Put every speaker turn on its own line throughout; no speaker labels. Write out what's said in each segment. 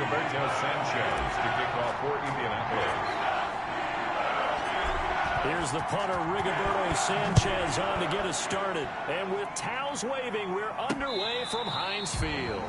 Rigoberto Sanchez to kick off for Indianapolis.
Here's the punter, Rigoberto Sanchez, on to get us started. And with towels waving, we're underway from Heinz Field.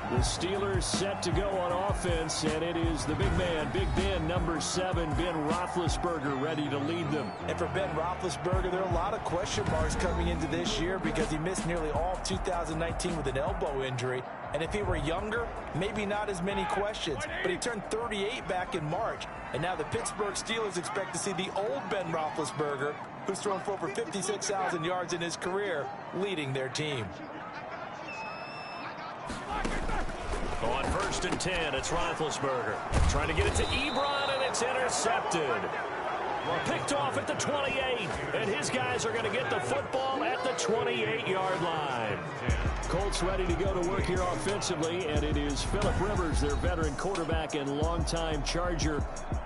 The Steelers set to go on offense, and it is the big man, Big Ben, number 7, Ben Roethlisberger, ready to lead them.
And for Ben Roethlisberger, there are a lot of question marks coming into this year because he missed nearly all of 2019 with an elbow injury. And if he were younger, maybe not as many questions. But he turned 38 back in March. And now the Pittsburgh Steelers expect to see the old Ben Roethlisberger, who's thrown for over 56,000 yards in his career, leading their team.
On 1st and 10, it's Roethlisberger. Trying to get it to Ebron, and it's intercepted. Picked off at the 28, and his guys are going to get the football at the 28-yard line. Colts ready to go to work here offensively, and it is Phillip Rivers, their veteran quarterback and longtime Charger,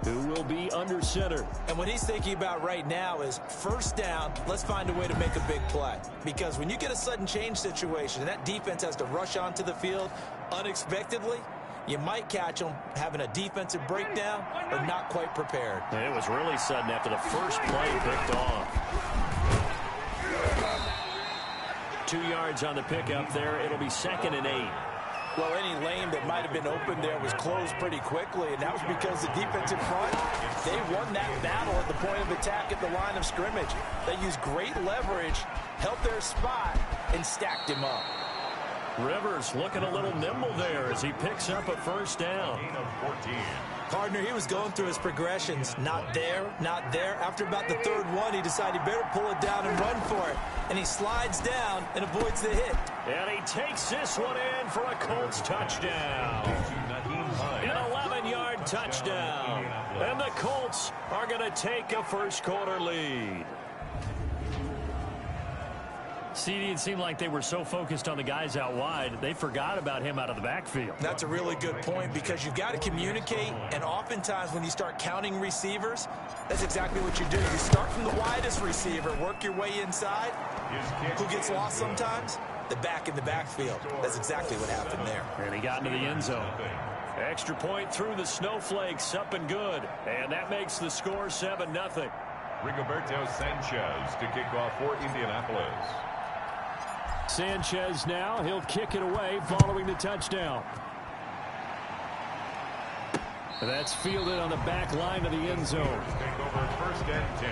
who will be under center.
And what he's thinking about right now is first down, let's find a way to make a big play. Because when you get a sudden change situation and that defense has to rush onto the field unexpectedly, you might catch them having a defensive breakdown or not quite prepared.
And it was really sudden after the first play picked off. 2 yards on the pickup there. It'll be 2nd and 8.
Well, any lane that might have been open there was closed pretty quickly, and that was because the defensive front, they won that battle at the point of attack at the line of scrimmage. They used great leverage, held their spot, and stacked him up.
Rivers looking a little nimble there as he picks up a first down.
Partner, he was going through his progressions. Not there, not there. After about the 3rd one, he decided he better pull it down and run for it. And he slides down and avoids the hit.
And he takes this one in for a Colts touchdown. An 11-yard touchdown. And the Colts are going to take a first-quarter lead. CD, it seemed like they were so focused on the guys out wide, they forgot about him out of the backfield.
That's a really good point because you've got to communicate, and oftentimes when you start counting receivers, that's exactly what you do. You start from the widest receiver, work your way inside. Who gets lost sometimes? The back in the backfield. That's exactly what happened there.
And he got into the end zone. Extra point through the snowflakes, up and good. And that makes the score 7-0.
Rigoberto Sanchez to kick off for Indianapolis.
Sanchez now, he'll kick it away following the touchdown. That's fielded on the back line of the end zone.
Take over 1st and 10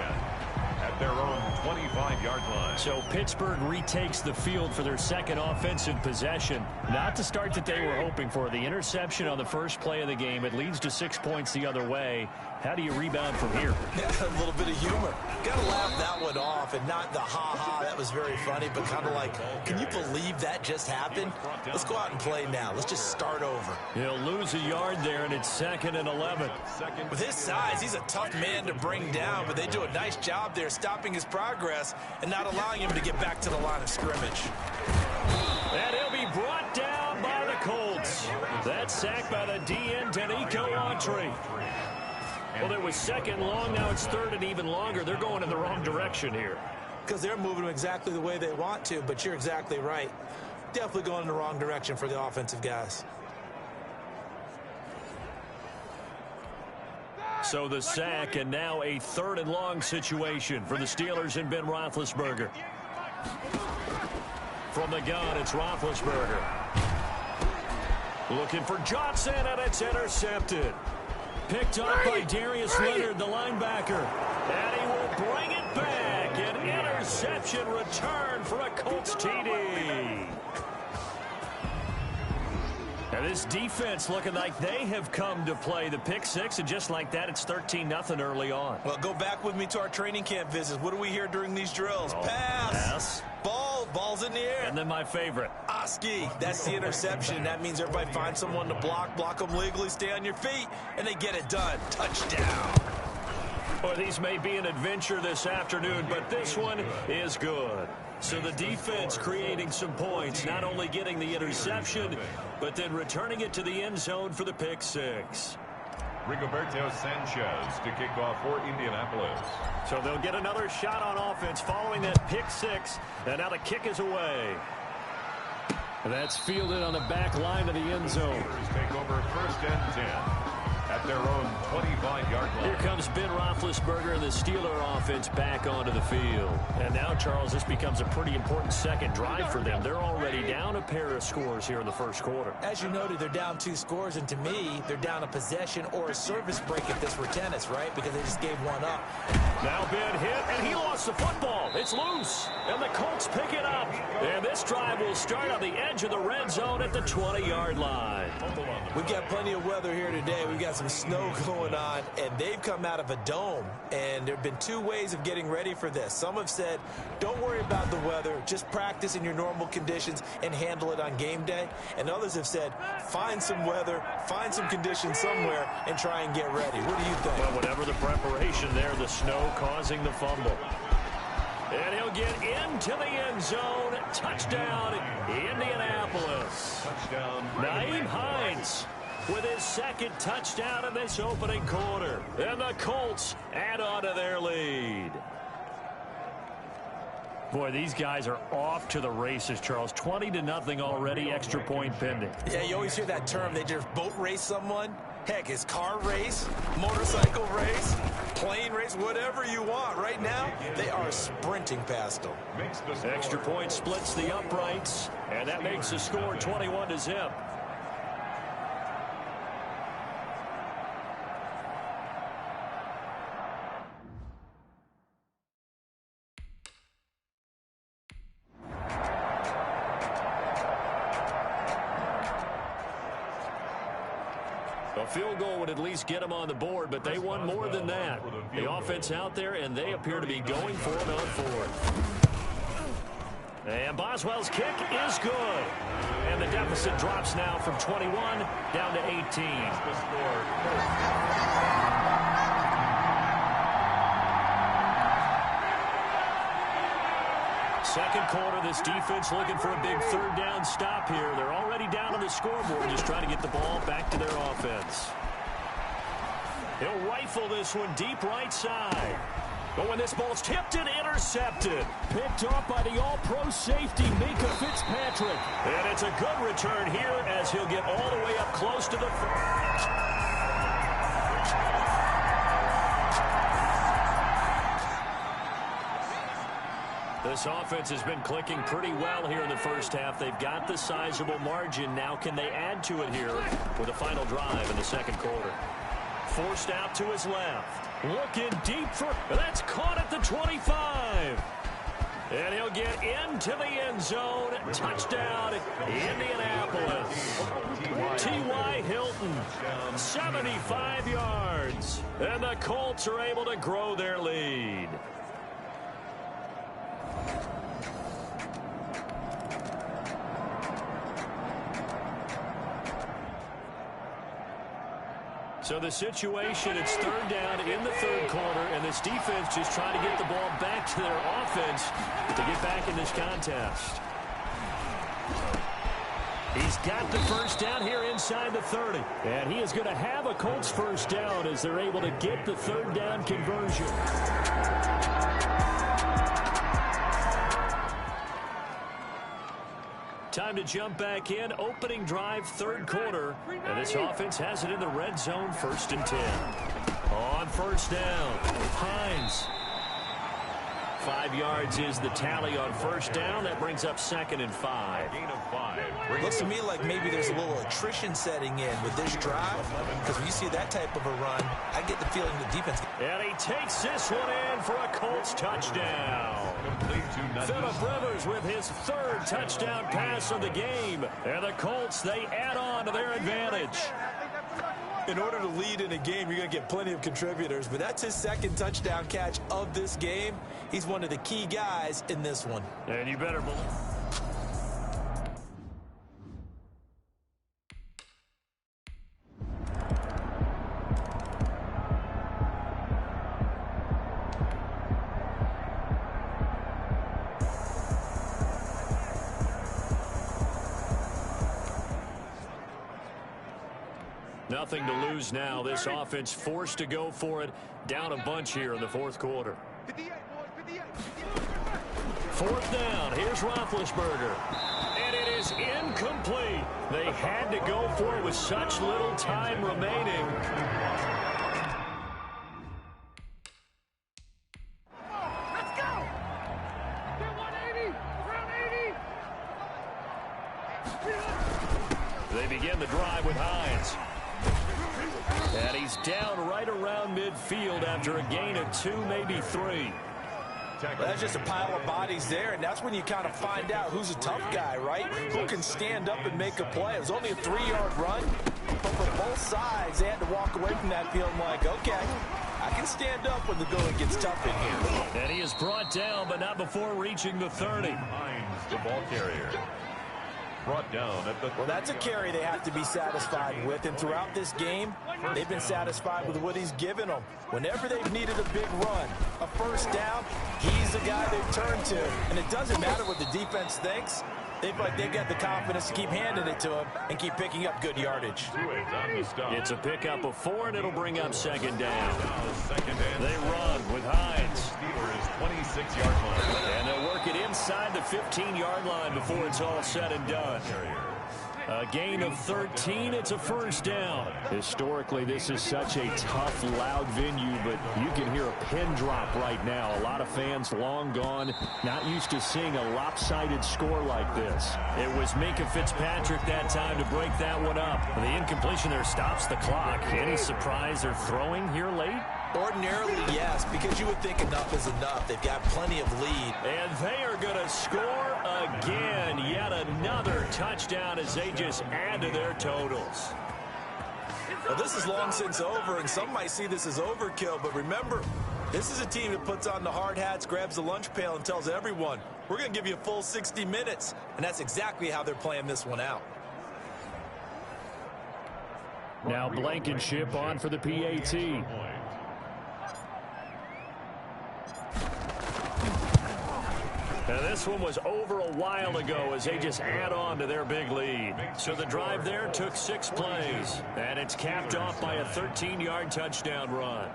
at their own 25-yard line.
So Pittsburgh retakes the field for their second offensive possession. Not the start that they were hoping for. The interception on the first play of the game. It leads to 6 points the other way. How do you rebound from here?
Yeah, a little bit of humor. Got to laugh that one off, and not the ha-ha, that was very funny, but kind of like, can you believe that just happened? Let's go out and play now. Let's just start over.
He'll lose a yard there, and it's 2nd and 11.
With his size, he's a tough man to bring down, but they do a nice job there stopping his progress and not allowing him to get back to the line of scrimmage.
And he'll be brought down by the Colts. That's sacked by the DN, Danico Autry. Well, it was 2nd long. Now it's 3rd and even longer. They're going in the wrong direction here.
Because they're moving exactly the way they want to, but you're exactly right. Definitely going in the wrong direction for the offensive guys.
So the sack, and now a 3rd and long situation for the Steelers and Ben Roethlisberger. From the gun, it's Roethlisberger. Looking for Johnson, and it's intercepted. Picked up by Darius Leonard, the linebacker. And he will bring it back. An interception return for a Colts TD. And this defense looking like they have come to play. The pick 6, and just like that, it's 13-0 early on.
Well, go back with me to our training camp visits. What do we hear during these drills? Pass. Ball's in the air.
And then my favorite.
Oski. That's the interception. That means everybody finds someone to block them legally, stay on your feet, and they get it done. Touchdown.
Well, these may be an adventure this afternoon, but this one is good. So the defense creating some points, not only getting the interception, but then returning it to the end zone for the pick 6.
Rigoberto Sanchez to kick off for Indianapolis.
So they'll get another shot on offense following that pick 6, and now the kick is away. That's fielded on the back line of the end zone.
Steelers take over 1st and 10 at their own 25-yard line.
Here comes Ben Roethlisberger and the Steeler offense back onto the field. And now, Charles, this becomes a pretty important second drive for them. They're already down a pair of scores here in the first quarter.
As you noted, they're down 2 scores, and to me, they're down a possession or a service break if this were tennis, right? Because they just gave one up.
Now Ben hit, and he lost the football. It's loose, and the Colts pick it up. And this drive will start on the edge of the red zone at the 20-yard line.
We've got plenty of weather here today. We've got some snow going on, and they've come out of a dome. And there have been 2 ways of getting ready for this. Some have said, don't worry about the weather. Just practice in your normal conditions and handle it on game day. And others have said, find some weather, find some conditions somewhere, and try and get ready. What do you think?
Well, whatever the preparation there, the snow causing the fumble. And he'll get into the end zone. Touchdown, Indianapolis.
Touchdown.
Nyheim Hines with his 2nd touchdown in this opening quarter. And the Colts add on to their lead. Boy, these guys are off to the races, Charles. 20-0 already, extra point pending.
Yeah, you always hear that term. They just boat race someone. Heck, it's car race, motorcycle race, plane race, whatever you want. Right now, they are sprinting past them.
Extra point splits the uprights, and that makes the score 21-0. A field goal would at least get them on the board, but they want more than that. The offense out there, and they appear to be going for it on 4th. And Boswell's kick is good. And the deficit drops now from 21 down to 18. Second quarter, this defense looking for a big 3rd down stop here. They're already down on the scoreboard, just trying to get the ball back to their offense. He'll rifle this one deep right side. But when this ball's tipped and intercepted. Picked off by the all-pro safety, Minka Fitzpatrick. And it's a good return here as he'll get all the way up close to the front. This offense has been clicking pretty well here in the first half. They've got the sizable margin. Now can they add to it here with a final drive in the second quarter? Forced out to his left. Looking deep for... That's caught at the 25. And he'll get into the end zone. Touchdown, Indianapolis. T.Y. Hilton, 75 yards. And the Colts are able to grow their lead. So the situation, it's 3rd down in the 3rd quarter, and this defense just trying to get the ball back to their offense to get back in this contest. He's got the 1st down here inside the 30. And he is going to have a Colts 1st down as they're able to get the 3rd down conversion. Time to jump back in. Opening drive, 3rd quarter. And this offense has it in the red zone, 1st and 10. On 1st down, Hines. 5 yards is the tally on 1st down. That brings up 2nd and 5.
Gain of 5.
Looks to me like maybe there's a little attrition setting in with this drive, because when you see that type of a run, I get the feeling the defense...
And he takes this one in for a Colts touchdown. Phillip Rivers with his 3rd touchdown pass of the game. And the Colts, they add on to their advantage.
In order to lead in a game, you're going to get plenty of contributors, but that's his 2nd touchdown catch of this game. He's one of the key guys in this one.
And you better believe... Nothing to lose now. This offense forced to go for it. Down a bunch here in the 4th quarter. 4th down. Here's Roethlisberger. And it is incomplete. They had to go for it with such little time remaining.
Let's go! Get 180! Around 80!
They begin the drive with Hines. And he's down right around midfield after a gain of 2, maybe 3.
That's just a pile of bodies there, and that's when you kind of find out who's a tough guy, right? Who can stand up and make a play. It was only a 3-yard run, but for both sides, they had to walk away from that feeling like, okay, I can stand up when the going gets tough in here.
And he is brought down, but not before reaching the 30.
Hines, the ball carrier. Brought down at the...
Well, that's a carry they have to be satisfied with, and throughout this game, they've been satisfied with what he's given them. Whenever they've needed a big run, a first down, he's the guy they've turned to. And it doesn't matter what the defense thinks. They've got the confidence to keep handing it to him and keep picking up good yardage.
It's a pickup of 4, and it'll bring up second down. They run with Hines.
Steelers 26-yard line.
And they'll work it inside the 15-yard line before it's all said and done. A gain of 13, it's a first down. Historically, this is such a tough, loud venue, but you can hear a pin drop right now. A lot of fans long gone, not used to seeing a lopsided score like this. It was Minka Fitzpatrick that time to break that one up. The incompletion there stops the clock. Any surprise they're throwing here late?
Ordinarily, yes, because you would think enough is enough. They've got plenty of lead.
And they are going to score again. Yet another touchdown as they just add to their totals.
Well, this is long since over, and some might see this as overkill. But remember, this is a team that puts on the hard hats, grabs the lunch pail, and tells everyone, we're going to give you a full 60 minutes. And that's exactly how they're playing this one out.
Now Blankenship on for the PAT. Now this one was over a while ago as they just add on to their big lead. So the drive there took 6 plays, and it's capped off by a 13-yard touchdown run.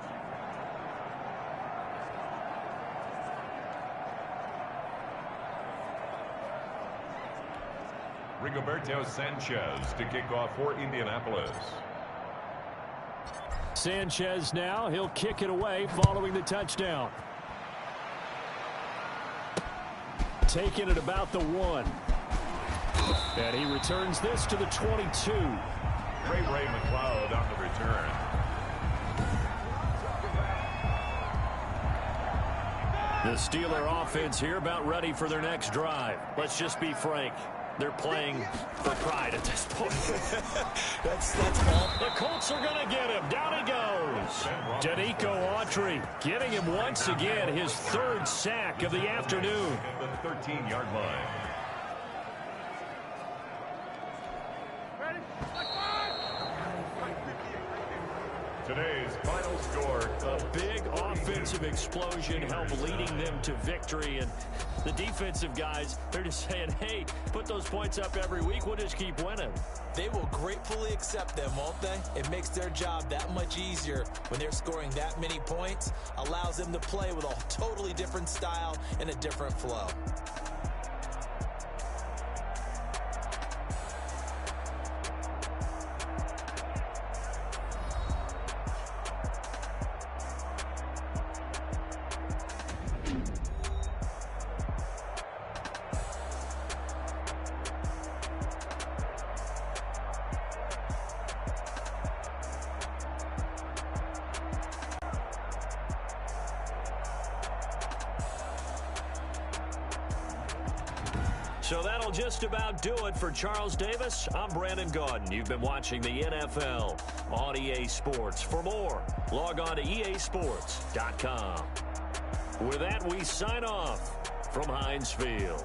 Rigoberto Sanchez to kick off for Indianapolis.
Sanchez now, he'll kick it away following the touchdown. Taking it about the 1. And he returns this to the 22.
Ray McLeod on the return.
The Steeler offense here about ready for their next drive. Let's just be frank. They're playing for pride at this point.
That's all.
The Colts are going to get him. Down he goes. Danico Autry getting him once again, his 3rd sack of the afternoon.
At the 13-yard line. Today's final score.
A big offensive explosion helped leading them to victory. And the defensive guys, they're just saying, hey, put those points up every week. We'll just keep winning.
They will gratefully accept them, won't they? It makes their job that much easier when they're scoring that many points. Allows them to play with a totally different style and a different flow.
So that'll just about do it for Charles Davis. I'm Brandon Gaudin. You've been watching the NFL on EA Sports. For more, log on to easports.com. With that, we sign off from Heinz Field.